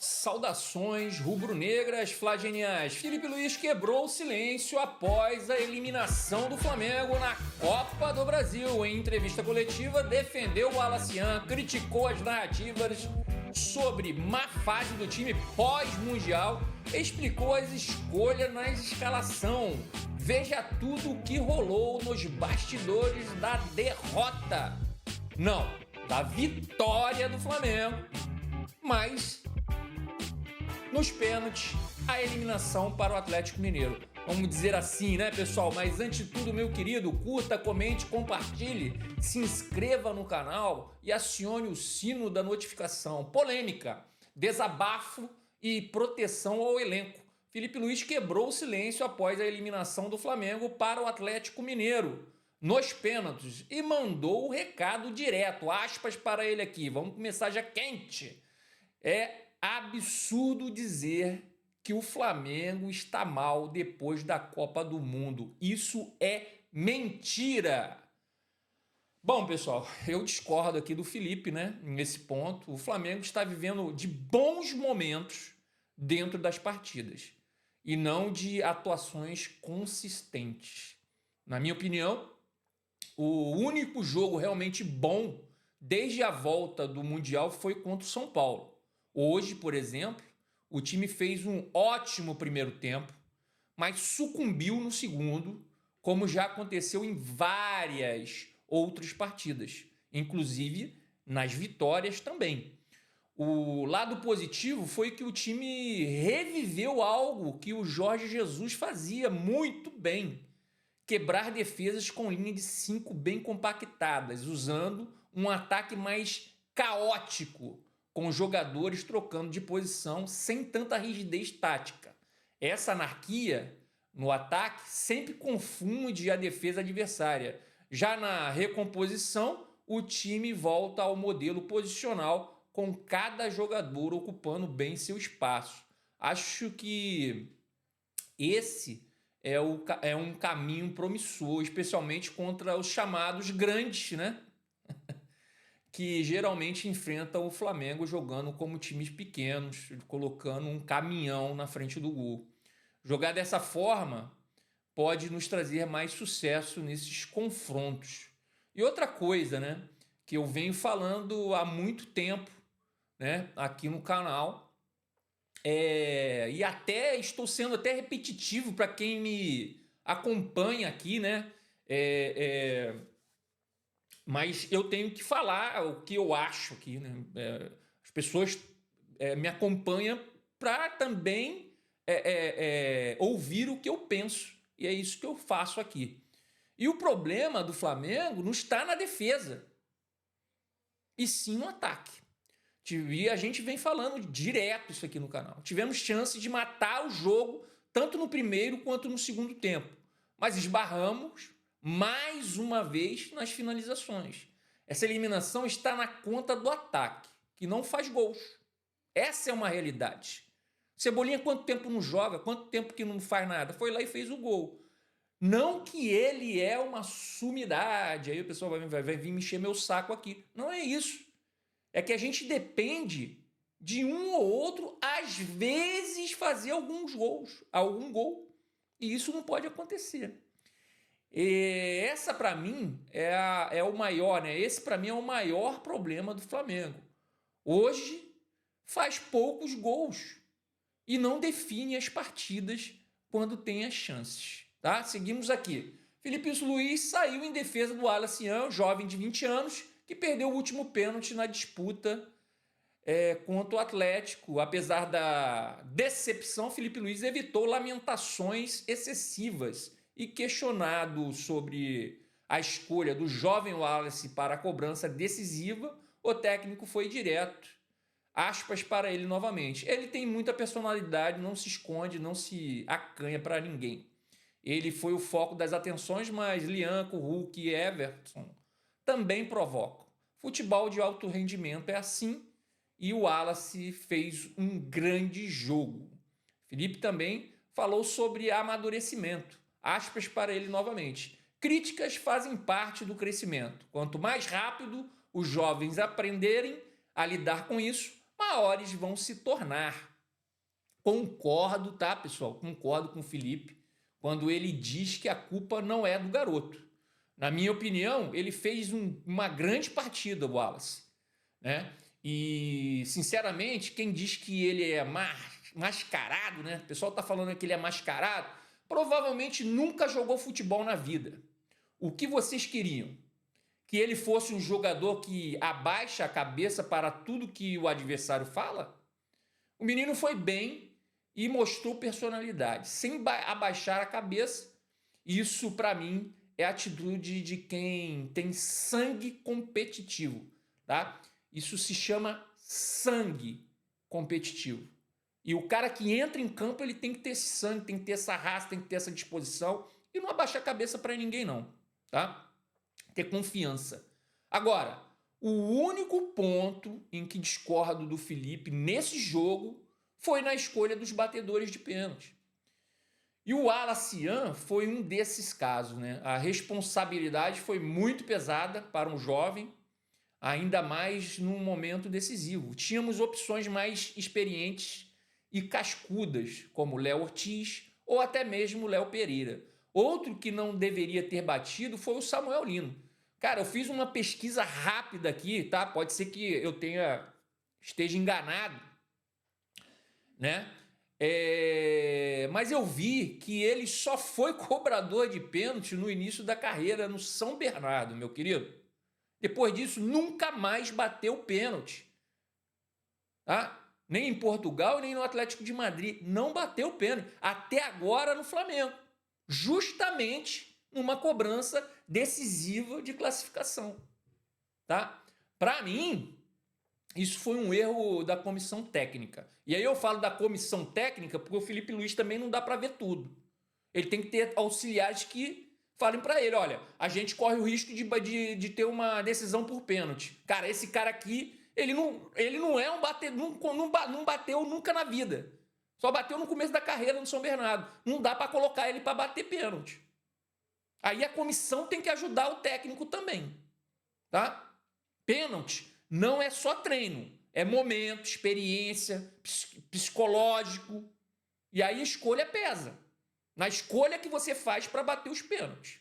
Saudações rubro-negras flageniais. Filipe Luís quebrou o silêncio após a eliminação do Flamengo na Copa do Brasil. Em entrevista coletiva, defendeu o Alacian, criticou as narrativas sobre má fase do time pós-mundial, explicou as escolhas na escalação. Veja tudo o que rolou nos bastidores da derrota. Não, da vitória do Flamengo, mas nos pênaltis, a eliminação para o Atlético Mineiro. Vamos dizer assim, né, pessoal? Mas antes de tudo, meu querido, curta, comente, compartilhe, se inscreva no canal e acione o sino da notificação. Polêmica, desabafo e proteção ao elenco. Filipe Luís quebrou o silêncio após a eliminação do Flamengo para o Atlético Mineiro nos pênaltis e mandou o recado direto, aspas para ele aqui. Vamos começar já quente. É absurdo dizer que o Flamengo está mal depois da Copa do Mundo. Isso é mentira. Bom, pessoal, eu discordo aqui do Felipe, né? Nesse ponto, o Flamengo está vivendo de bons momentos dentro das partidas e não de atuações consistentes. Na minha opinião, o único jogo realmente bom desde a volta do Mundial foi contra o São Paulo. Hoje, por exemplo, o time fez um ótimo primeiro tempo, mas sucumbiu no segundo, como já aconteceu em várias outras partidas, inclusive nas vitórias também. O lado positivo foi que o time reviveu algo que o Jorge Jesus fazia muito bem: quebrar defesas com linha de 5 bem compactadas, usando um ataque mais caótico, com jogadores trocando de posição sem tanta rigidez tática. Essa anarquia no ataque sempre confunde a defesa adversária. Já na recomposição, o time volta ao modelo posicional, com cada jogador ocupando bem seu espaço. Acho que esse é um caminho promissor, especialmente contra os chamados grandes, né? Que geralmente enfrentam o Flamengo jogando como times pequenos, colocando um caminhão na frente do gol. Jogar dessa forma pode nos trazer mais sucesso nesses confrontos. E outra coisa, né, que eu venho falando há muito tempo, né, aqui no canal, e até estou sendo até repetitivo para quem me acompanha aqui, né, mas eu tenho que falar o que eu acho aqui, né? As pessoas me acompanham para também ouvir o que eu penso. E é isso que eu faço aqui. E o problema do Flamengo não está na defesa, e sim no ataque. E a gente vem falando direto isso aqui no canal. Tivemos chance de matar o jogo, tanto no primeiro quanto no segundo tempo, mas esbarramos mais uma vez nas finalizações. Essa eliminação está na conta do ataque, que não faz gols. Essa é uma realidade. Cebolinha quanto tempo não joga, quanto tempo que não faz nada? Foi lá e fez o gol. Não que ele é uma sumidade, aí o pessoal vai vir me encher meu saco aqui. Não é isso. É que a gente depende de um ou outro, às vezes, fazer algum gol. E isso não pode acontecer. E essa para mim é o maior, né? Esse para mim é o maior problema do Flamengo. Hoje faz poucos gols e não define as partidas quando tem as chances, tá? Seguimos aqui. Filipe Luís saiu em defesa do Alacian, jovem de 20 anos, que perdeu o último pênalti na disputa contra o Atlético. Apesar da decepção, Filipe Luís evitou lamentações excessivas. E questionado sobre a escolha do jovem Wallace para a cobrança decisiva, o técnico foi direto. Aspas para ele novamente. Ele tem muita personalidade, não se esconde, não se acanha para ninguém. Ele foi o foco das atenções, mas Lianco, Hulk e Everton também provocam. Futebol de alto rendimento é assim, e o Wallace fez um grande jogo. Felipe também falou sobre amadurecimento. Aspas para ele novamente. Críticas fazem parte do crescimento. Quanto mais rápido os jovens aprenderem a lidar com isso, maiores vão se tornar. Concordo, tá, pessoal? Concordo com o Felipe quando ele diz que a culpa não é do garoto. Na minha opinião, ele fez uma grande partida, o Wallace, né? E, sinceramente, quem diz que ele é mascarado, né? O pessoal tá falando que ele é mascarado, provavelmente nunca jogou futebol na vida. O que vocês queriam? Que ele fosse um jogador que abaixa a cabeça para tudo que o adversário fala? O menino foi bem e mostrou personalidade, sem abaixar a cabeça. Isso, para mim, é a atitude de quem tem sangue competitivo, tá? Isso se chama sangue competitivo. E o cara que entra em campo, ele tem que ter esse sangue, tem que ter essa raça, tem que ter essa disposição e não abaixar a cabeça para ninguém não, tá? Ter confiança. Agora, o único ponto em que discordo do Felipe nesse jogo foi na escolha dos batedores de pênalti. E o Alacian foi um desses casos, né? A responsabilidade foi muito pesada para um jovem, ainda mais num momento decisivo. Tínhamos opções mais experientes e cascudas, como Léo Ortiz ou até mesmo Léo Pereira. Outro que não deveria ter batido foi o Samuel Lino. Cara, eu fiz uma pesquisa rápida aqui, tá? Pode ser que eu esteja enganado, né? Mas eu vi que ele só foi cobrador de pênalti no início da carreira no São Bernardo, meu querido. Depois disso, nunca mais bateu pênalti. Tá? Nem em Portugal, nem no Atlético de Madrid. Não bateu pênalti. Até agora no Flamengo. Justamente numa cobrança decisiva de classificação. Tá? Para mim, isso foi um erro da comissão técnica. E aí eu falo da comissão técnica porque o Felipe Luiz também não dá para ver tudo. Ele tem que ter auxiliares que falem para ele, olha, a gente corre o risco de ter uma decisão por pênalti. Cara, esse cara aqui, ele não é um batedor, não bateu nunca na vida. Só bateu no começo da carreira no São Bernardo. Não dá para colocar ele para bater pênalti. Aí a comissão tem que ajudar o técnico também. Tá? Pênalti não é só treino, é momento, experiência, psicológico. E aí a escolha pesa. Na escolha que você faz para bater os pênaltis.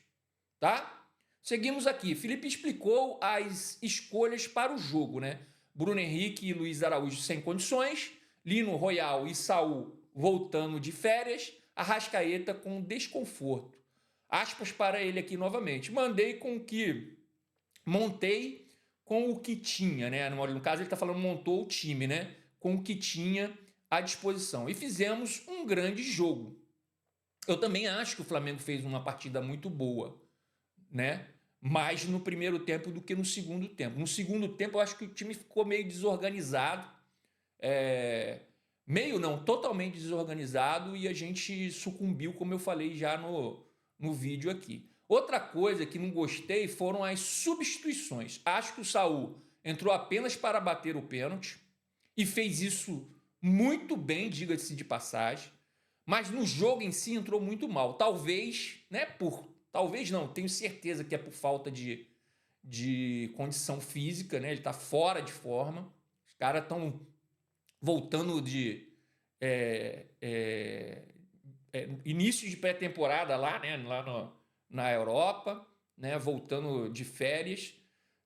Tá? Seguimos aqui. Felipe explicou as escolhas para o jogo, né? Bruno Henrique e Luiz Araújo sem condições, Lino, Royal e Saul voltando de férias, Arrascaeta com desconforto. Aspas para ele aqui novamente. Montei com o que tinha, né? No caso, ele está falando montou o time, né? Com o que tinha à disposição. E fizemos um grande jogo. Eu também acho que o Flamengo fez uma partida muito boa, né? Mais no primeiro tempo do que no segundo tempo. No segundo tempo, eu acho que o time ficou meio desorganizado. Totalmente desorganizado, e a gente sucumbiu, como eu falei já no vídeo aqui. Outra coisa que não gostei foram as substituições. Acho que o Saul entrou apenas para bater o pênalti e fez isso muito bem, diga-se de passagem, mas no jogo em si entrou muito mal. Talvez não, tenho certeza que é por falta de condição física, né? Ele está fora de forma, os caras estão voltando de início de pré-temporada lá, né? Na Europa, né, voltando de férias.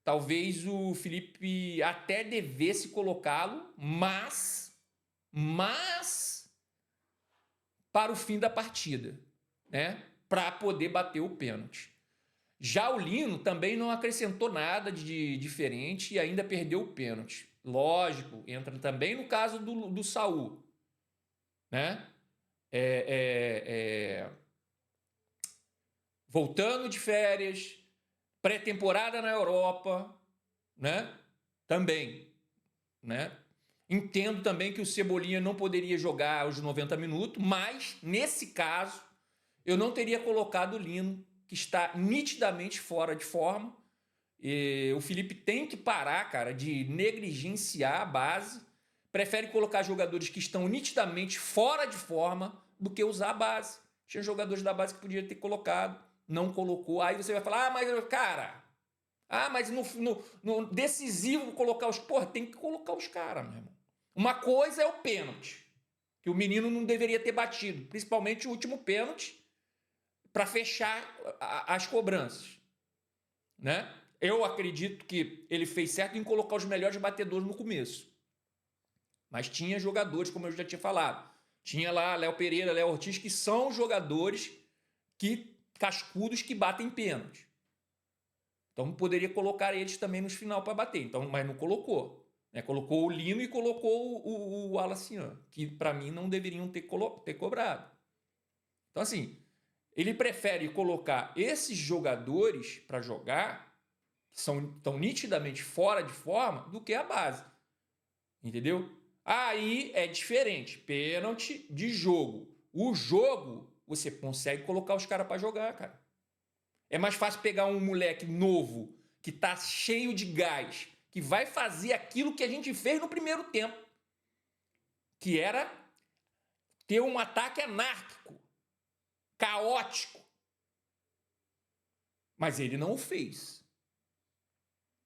Talvez o Felipe até devesse colocá-lo, mas para o fim da partida, né, para poder bater o pênalti. Já o Lino também não acrescentou nada de diferente e ainda perdeu o pênalti. Lógico, entra também no caso do Saul, né? Voltando de férias, pré-temporada na Europa, né? Também, né? Entendo também que o Cebolinha não poderia jogar os 90 minutos, mas nesse caso eu não teria colocado o Lino, que está nitidamente fora de forma. O Felipe tem que parar, cara, de negligenciar a base. Prefere colocar jogadores que estão nitidamente fora de forma do que usar a base. Tinha jogadores da base que podia ter colocado, não colocou. Aí você vai falar, mas no decisivo colocar os... Porra, tem que colocar os caras, meu irmão. Uma coisa é o pênalti, que o menino não deveria ter batido, principalmente o último pênalti, para fechar as cobranças, né? Eu acredito que ele fez certo em colocar os melhores batedores no começo. Mas tinha jogadores, como eu já tinha falado. Tinha lá Léo Pereira, Léo Ortiz, que são jogadores cascudos que batem pênalti. Então poderia colocar eles também nos final para bater. Então, mas não colocou. Né? Colocou o Lino e colocou o Wallace Ian, que para mim não deveriam ter cobrado. Então, assim, ele prefere colocar esses jogadores para jogar, que tão nitidamente fora de forma, do que a base. Entendeu? Aí é diferente. Pênalti de jogo. O jogo, você consegue colocar os caras para jogar, cara. É mais fácil pegar um moleque novo, que tá cheio de gás, que vai fazer aquilo que a gente fez no primeiro tempo, que era ter um ataque anárquico, caótico. Mas ele não o fez.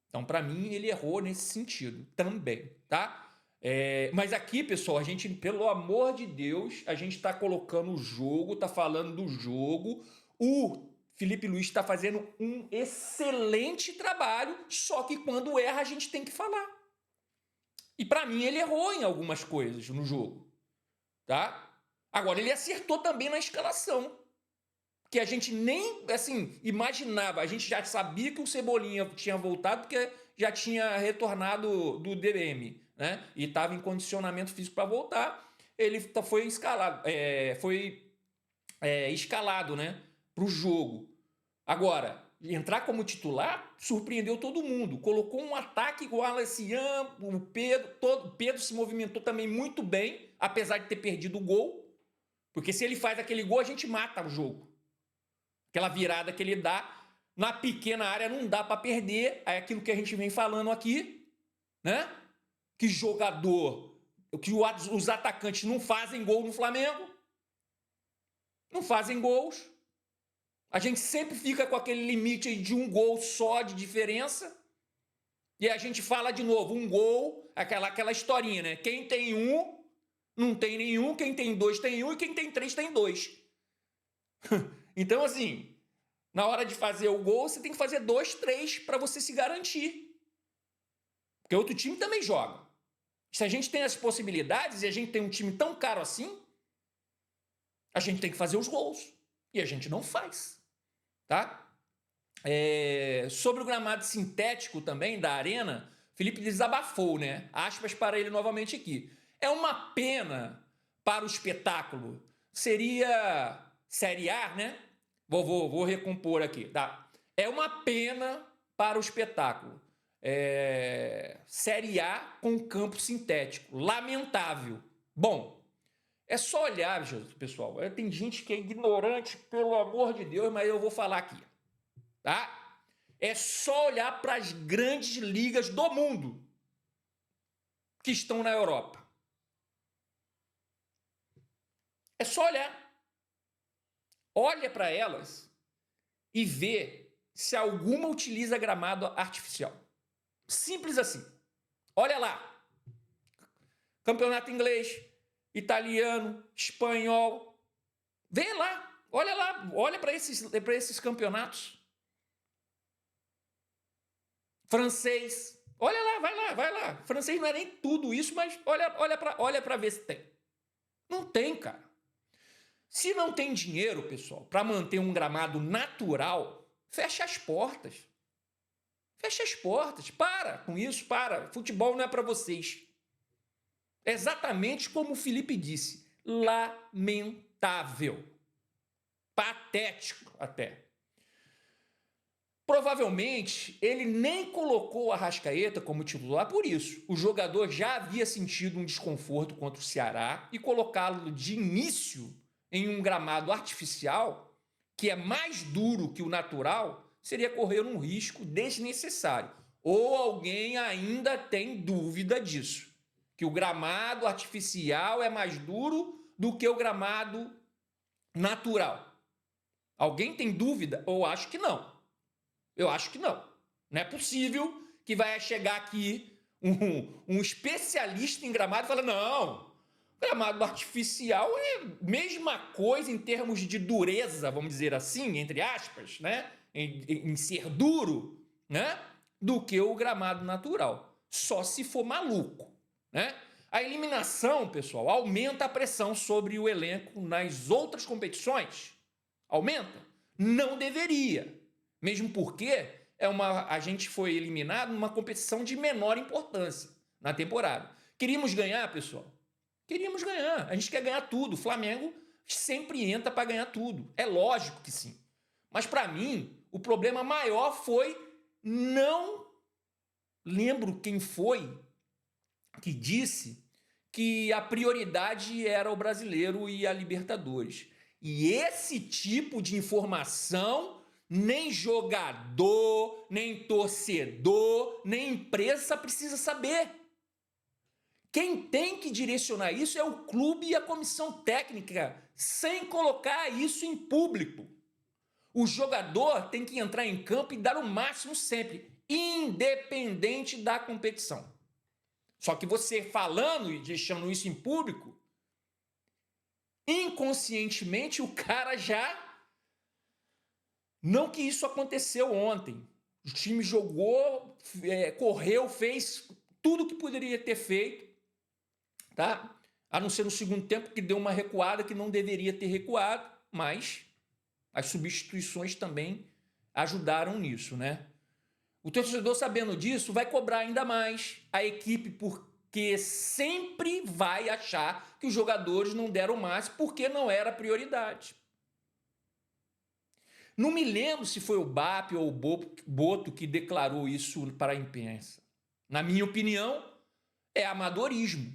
Então, para mim, ele errou nesse sentido também, tá? Mas aqui, pessoal, a gente, pelo amor de Deus, a gente está colocando o jogo, está falando do jogo. O Felipe Luiz está fazendo um excelente trabalho, só que quando erra a gente tem que falar. E para mim ele errou em algumas coisas no jogo, tá? Agora ele acertou também na escalação, que a gente nem, assim, imaginava. A gente já sabia que o Cebolinha tinha voltado porque já tinha retornado do DM, né? E estava em condicionamento físico para voltar. Ele foi escalado, escalado, né? Para o jogo. Agora, entrar como titular surpreendeu todo mundo. Colocou um ataque igual o Alessian, o Pedro. O Pedro se movimentou também muito bem, apesar de ter perdido o gol. Porque se ele faz aquele gol, a gente mata o jogo. Aquela virada que ele dá na pequena área não dá para perder. É aquilo que a gente vem falando aqui, né? Que jogador, que os atacantes não fazem gol no Flamengo. Não fazem gols. A gente sempre fica com aquele limite de um gol só de diferença. E a gente fala de novo, um gol, aquela historinha, né? Quem tem um, não tem nenhum. Quem tem dois tem um. E quem tem três tem dois. Então, assim, na hora de fazer o gol, você tem que fazer 2, 3 para você se garantir. Porque outro time também joga. Se a gente tem as possibilidades e a gente tem um time tão caro assim, a gente tem que fazer os gols. E a gente não faz. Tá? Sobre o gramado sintético também da Arena, Felipe desabafou, né? Aspas para ele novamente aqui. É uma pena para o espetáculo. Seria Série A, né? Vou recompor aqui, tá? É uma pena para o espetáculo. Série A com campo sintético. Lamentável. Bom, é só olhar, pessoal. Tem gente que é ignorante, pelo amor de Deus, mas eu vou falar aqui, tá? É só olhar para as grandes ligas do mundo que estão na Europa. É só olhar. Olha para elas e vê se alguma utiliza gramado artificial. Simples assim. Olha lá. Campeonato inglês, italiano, espanhol. Vê lá. Olha lá. Olha para esses campeonatos. Francês. Olha lá, vai lá. Francês não é nem tudo isso, mas olha para ver se tem. Não tem, cara. Se não tem dinheiro, pessoal, para manter um gramado natural, fecha as portas. Fecha as portas. Para com isso, para. Futebol não é para vocês. Exatamente como o Felipe disse. Lamentável. Patético até. Provavelmente, ele nem colocou o Arrascaeta como titular por isso. O jogador já havia sentido um desconforto contra o Ceará e colocá-lo de início em um gramado artificial, que é mais duro que o natural, seria correr um risco desnecessário. Ou alguém ainda tem dúvida disso, que o gramado artificial é mais duro do que o gramado natural. Alguém tem dúvida? Ou acho que não. Eu acho que não. Não é possível que vai chegar aqui um especialista em gramado fala, não, gramado artificial é a mesma coisa em termos de dureza, vamos dizer assim, entre aspas, né? Em ser duro, né? Do que o gramado natural. Só se for maluco, né? A eliminação, pessoal, aumenta a pressão sobre o elenco nas outras competições. Aumenta? Não deveria. Mesmo porque a gente foi eliminado numa competição de menor importância na temporada. Queríamos ganhar, pessoal? Queríamos ganhar. A gente quer ganhar tudo. O Flamengo sempre entra para ganhar tudo. É lógico que sim. Mas para mim, o problema maior foi não lembro quem foi que disse que a prioridade era o Brasileiro e a Libertadores. E esse tipo de informação nem jogador, nem torcedor, nem imprensa precisa saber. Quem tem que direcionar isso é o clube e a comissão técnica, sem colocar isso em público. O jogador tem que entrar em campo e dar o máximo sempre, independente da competição. Só que você falando e deixando isso em público, inconscientemente o cara já... Não que isso aconteceu ontem. O time jogou, correu, fez tudo que poderia ter feito, tá? A não ser no segundo tempo, que deu uma recuada que não deveria ter recuado, mas as substituições também ajudaram nisso, né? O torcedor, sabendo disso, vai cobrar ainda mais a equipe, porque sempre vai achar que os jogadores não deram o máximo porque não era prioridade. Não me lembro se foi o BAP ou o Boto que declarou isso para a imprensa. Na minha opinião, é amadorismo,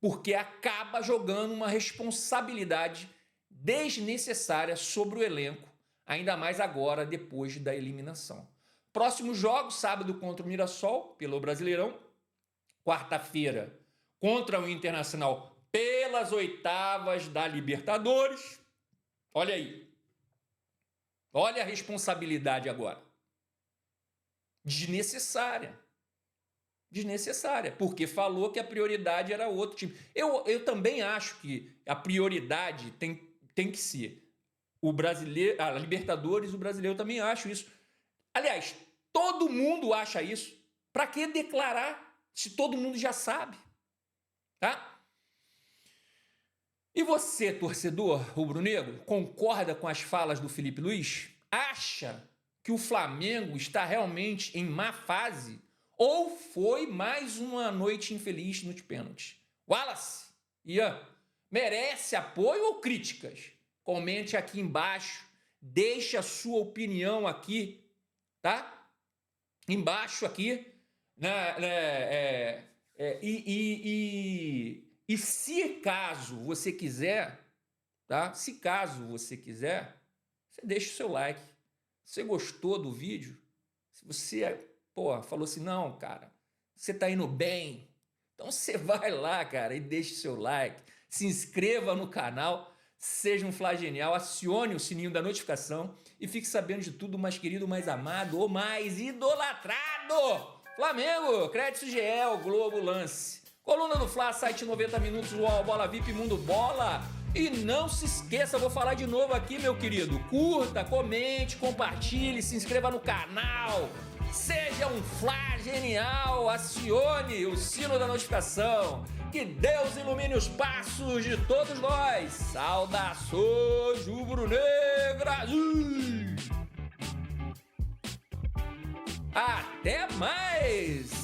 porque acaba jogando uma responsabilidade desnecessária sobre o elenco, ainda mais agora, depois da eliminação. Próximo jogo, sábado contra o Mirassol, pelo Brasileirão. Quarta-feira, contra o Internacional, pelas oitavas da Libertadores. Olha aí. Olha a responsabilidade agora. Desnecessária. Desnecessária, porque falou que a prioridade era outro time. Eu também acho que a prioridade tem que ser o brasileiro, a Libertadores, o brasileiro, eu também acho isso. Aliás, todo mundo acha isso. Para que declarar se todo mundo já sabe? Tá? E você, torcedor rubro-negro, concorda com as falas do Felipe Luiz? Acha que o Flamengo está realmente em má fase? Ou foi mais uma noite infeliz nos pênaltis? Wallace, Ian, merece apoio ou críticas? Comente aqui embaixo, deixe a sua opinião aqui, tá? Embaixo aqui, e se caso você quiser, tá? Se caso você quiser, você deixa o seu like. Se você gostou do vídeo, se você, falou assim, não, cara, você tá indo bem, então você vai lá, cara, e deixa o seu like, se inscreva no canal, seja um flagenial, acione o sininho da notificação e fique sabendo de tudo, mais querido, mais amado ou mais idolatrado. Flamengo, Crédito GL, Globo Lance. Coluna do Fla, site 90 Minutos, UOL, Bola VIP, Mundo Bola. E não se esqueça, vou falar de novo aqui, meu querido. Curta, comente, compartilhe, se inscreva no canal. Seja um flagenial, acione o sino da notificação. Que Deus ilumine os passos de todos nós. Saudações rubro-negras. Até mais!